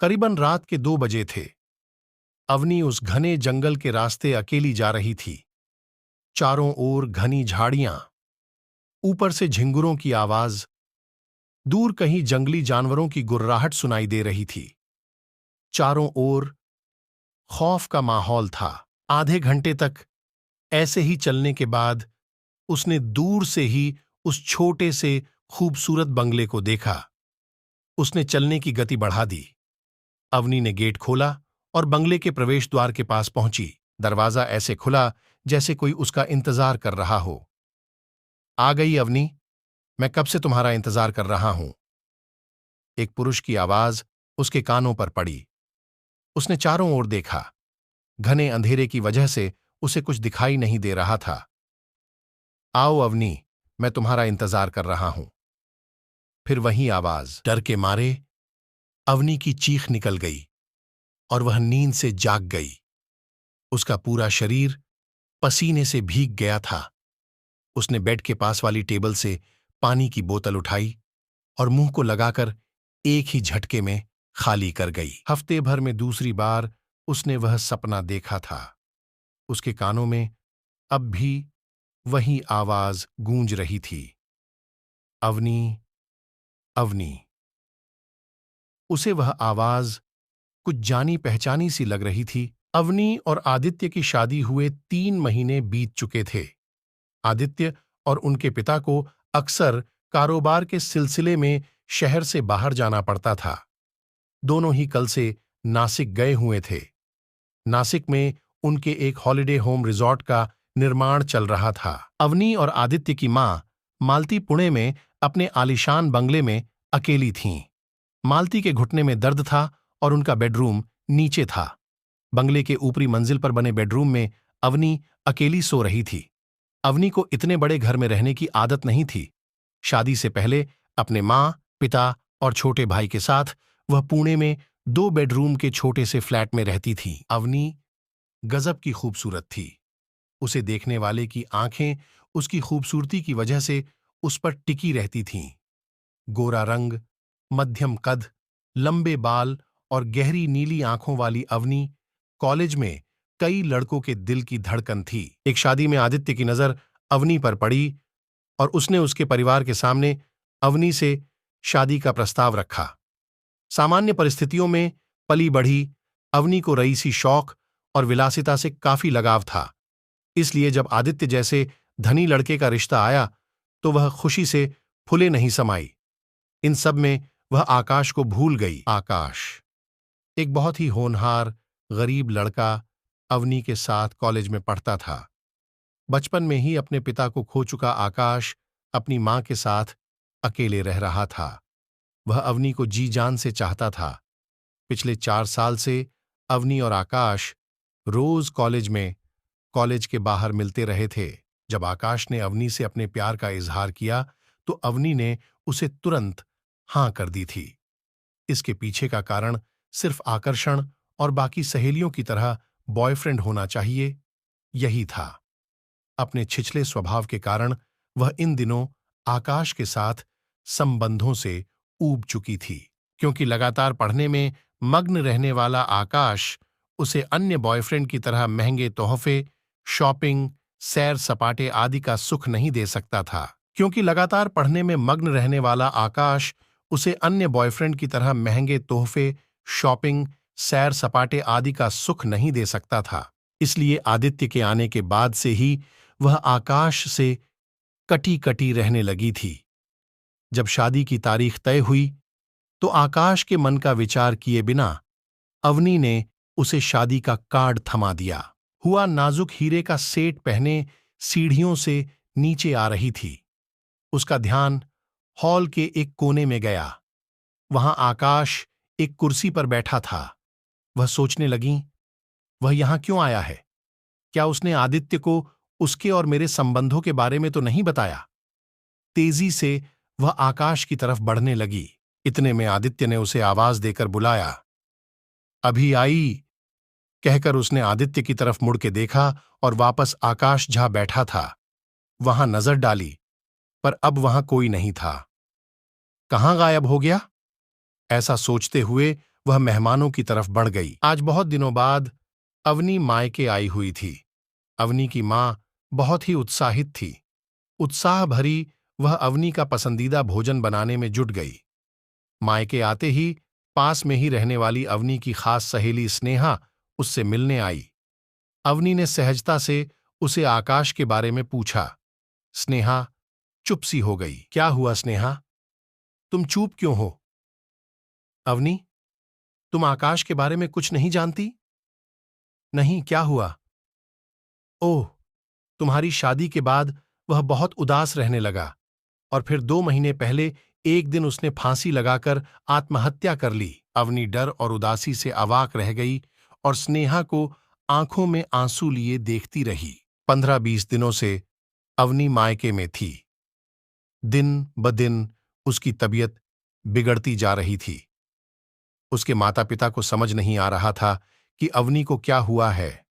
करीबन रात के 2 बजे थे। अवनी उस घने जंगल के रास्ते अकेली जा रही थी। चारों ओर घनी झाड़ियां, ऊपर से झिंगुरों की आवाज, दूर कहीं जंगली जानवरों की गुर्राहट सुनाई दे रही थी। चारों ओर खौफ का माहौल था। आधे घंटे तक ऐसे ही चलने के बाद उसने दूर से ही उस छोटे से खूबसूरत बंगले को देखा। उसने चलने की गति बढ़ा दी। अवनी ने गेट खोला और बंगले के प्रवेश द्वार के पास पहुंची। दरवाजा ऐसे खुला जैसे कोई उसका इंतजार कर रहा हो। आ गई अवनी, मैं कब से तुम्हारा इंतजार कर रहा हूं। एक पुरुष की आवाज उसके कानों पर पड़ी। उसने चारों ओर देखा। घने अंधेरे की वजह से उसे कुछ दिखाई नहीं दे रहा था। आओ अवनी, मैं तुम्हारा इंतजार कर रहा हूं। फिर वही आवाज। डर के मारे अवनी की चीख निकल गई और वह नींद से जाग गई। उसका पूरा शरीर पसीने से भीग गया था। उसने बेड के पास वाली टेबल से पानी की बोतल उठाई और मुंह को लगाकर एक ही झटके में खाली कर गई। हफ्ते भर में दूसरी बार उसने वह सपना देखा था। उसके कानों में अब भी वही आवाज गूंज रही थी, अवनी, अवनी। उसे वह आवाज कुछ जानी पहचानी सी लग रही थी। अवनी और आदित्य की शादी हुए 3 महीने बीत चुके थे। आदित्य और उनके पिता को अक्सर कारोबार के सिलसिले में शहर से बाहर जाना पड़ता था। दोनों ही कल से नासिक गए हुए थे। नासिक में उनके एक हॉलिडे होम रिजॉर्ट का निर्माण चल रहा था। अवनी और आदित्य की मां मालती पुणे में अपने आलीशान बंगले में अकेली थीं। मालती के घुटने में दर्द था और उनका बेडरूम नीचे था। बंगले के ऊपरी मंजिल पर बने बेडरूम में अवनी अकेली सो रही थी। अवनी को इतने बड़े घर में रहने की आदत नहीं थी। शादी से पहले अपने मां, पिता और छोटे भाई के साथ वह पुणे में 2 बेडरूम के छोटे से फ्लैट में रहती थी। अवनी गजब की खूबसूरत थी। उसे देखने वाले की आंखें उसकी खूबसूरती की वजह से उस पर टिकी रहती थीं। गोरा रंग, मध्यम कद, लंबे बाल और गहरी नीली आंखों वाली अवनी कॉलेज में कई लड़कों के दिल की धड़कन थी। एक शादी में आदित्य की नजर अवनी पर पड़ी और उसने उसके परिवार के सामने अवनी से शादी का प्रस्ताव रखा। सामान्य परिस्थितियों में पली बढ़ी अवनी को रईसी शौक और विलासिता से काफी लगाव था। इसलिए जब आदित्य जैसे धनी लड़के का रिश्ता आया तो वह खुशी से फुले नहीं समाई। इन सब में वह आकाश को भूल गई। आकाश, एक बहुत ही होनहार गरीब लड़का, अवनी के साथ कॉलेज में पढ़ता था। बचपन में ही अपने पिता को खो चुका आकाश अपनी मां के साथ अकेले रह रहा था। वह अवनी को जी जान से चाहता था। पिछले 4 साल से अवनी और आकाश रोज कॉलेज के बाहर मिलते रहे थे। जब आकाश ने अवनी से अपने प्यार का इजहार किया तो अवनी ने उसे तुरंत हां कर दी थी। इसके पीछे का कारण सिर्फ आकर्षण और बाकी सहेलियों की तरह बॉयफ्रेंड होना चाहिए, यही था। अपने छिछले स्वभाव के कारण वह इन दिनों आकाश के साथ संबंधों से ऊब चुकी थी। क्योंकि लगातार पढ़ने में मग्न रहने वाला आकाश उसे अन्य बॉयफ्रेंड की तरह महंगे तोहफे, शॉपिंग, सैर सपाटे आदि का सुख नहीं दे सकता था। क्योंकि लगातार पढ़ने में मग्न रहने वाला आकाश उसे अन्य बॉयफ्रेंड की तरह महंगे तोहफे, शॉपिंग, सैर सपाटे आदि का सुख नहीं दे सकता था। इसलिए आदित्य के आने के बाद से ही वह आकाश से कटी कटी रहने लगी थी। जब शादी की तारीख तय हुई तो आकाश के मन का विचार किए बिना अवनी ने उसे शादी का कार्ड थमा दिया। हुआ नाजुक हीरे का सेट पहने सीढ़ियों से नीचे आ रही थी। उसका ध्यान हॉल के एक कोने में गया। वहां आकाश एक कुर्सी पर बैठा था। वह सोचने लगी, वह यहां क्यों आया है? क्या उसने आदित्य को उसके और मेरे संबंधों के बारे में तो नहीं बताया? तेजी से वह आकाश की तरफ बढ़ने लगी। इतने में आदित्य ने उसे आवाज देकर बुलाया। अभी आई, कहकर उसने आदित्य की तरफ मुड़ के देखा और वापस आकाश जहां बैठा था वहां नजर डाली, पर अब वहां कोई नहीं था। कहां गायब हो गया? ऐसा सोचते हुए वह मेहमानों की तरफ बढ़ गई। आज बहुत दिनों बाद अवनी मायके आई हुई थी। अवनी की मां बहुत ही उत्साहित थी। उत्साह भरी वह अवनी का पसंदीदा भोजन बनाने में जुट गई। मायके आते ही पास में ही रहने वाली अवनी की खास सहेली स्नेहा उससे मिलने आई। अवनी ने सहजता से उसे आकाश के बारे में पूछा। स्नेहा चुप सी हो गई। क्या हुआ स्नेहा? तुम चुप क्यों हो? अवनी, तुम आकाश के बारे में कुछ नहीं जानती? नहीं, क्या हुआ? ओह, तुम्हारी शादी के बाद वह बहुत उदास रहने लगा और फिर 2 महीने पहले एक दिन उसने फांसी लगाकर आत्महत्या कर ली। अवनी डर और उदासी से अवाक रह गई और स्नेहा को आंखों में आंसू लिए देखती रही। 15-20 दिनों से अवनी मायके में थी। दिन ब दिन उसकी तबीयत बिगड़ती जा रही थी। उसके माता पिता को समझ नहीं आ रहा था कि अवनी को क्या हुआ है।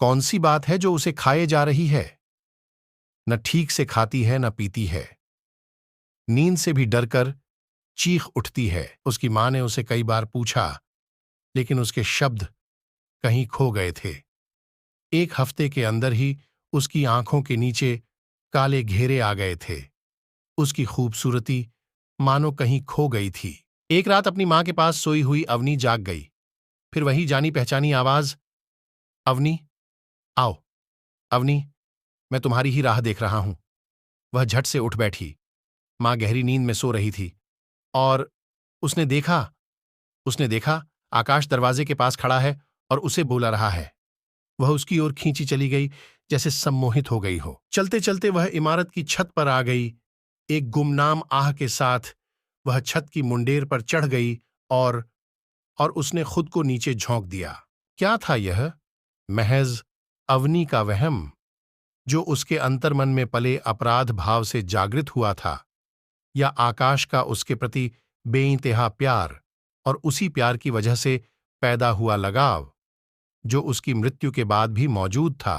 कौन सी बात है जो उसे खाए जा रही है? न ठीक से खाती है न पीती है। नींद से भी डरकर चीख उठती है। उसकी मां ने उसे कई बार पूछा, लेकिन उसके शब्द कहीं खो गए थे। 1 हफ्ते के अंदर ही उसकी आंखों के नीचे काले घेरे आ गए थे। उसकी खूबसूरती मानो कहीं खो गई थी। एक रात अपनी मां के पास सोई हुई अवनी जाग गई। फिर वही जानी पहचानी आवाज, अवनी, आओ। अवनी, मैं तुम्हारी ही राह देख रहा हूं। वह झट से उठ बैठी। मां गहरी नींद में सो रही थी और उसने देखा आकाश दरवाजे के पास खड़ा है और उसे बुला रहा है। वह उसकी ओर खींची चली गई, जैसे सम्मोहित हो गई हो। चलते चलते वह इमारत की छत पर आ गई। एक गुमनाम आह के साथ वह छत की मुंडेर पर चढ़ गई और उसने खुद को नीचे झोंक दिया। क्या था यह? महज अवनी का वहम, जो उसके अंतर्मन में पले अपराध भाव से जागृत हुआ था, या आकाश का उसके प्रति बेइंतहा प्यार और उसी प्यार की वजह से पैदा हुआ लगाव, जो उसकी मृत्यु के बाद भी मौजूद था।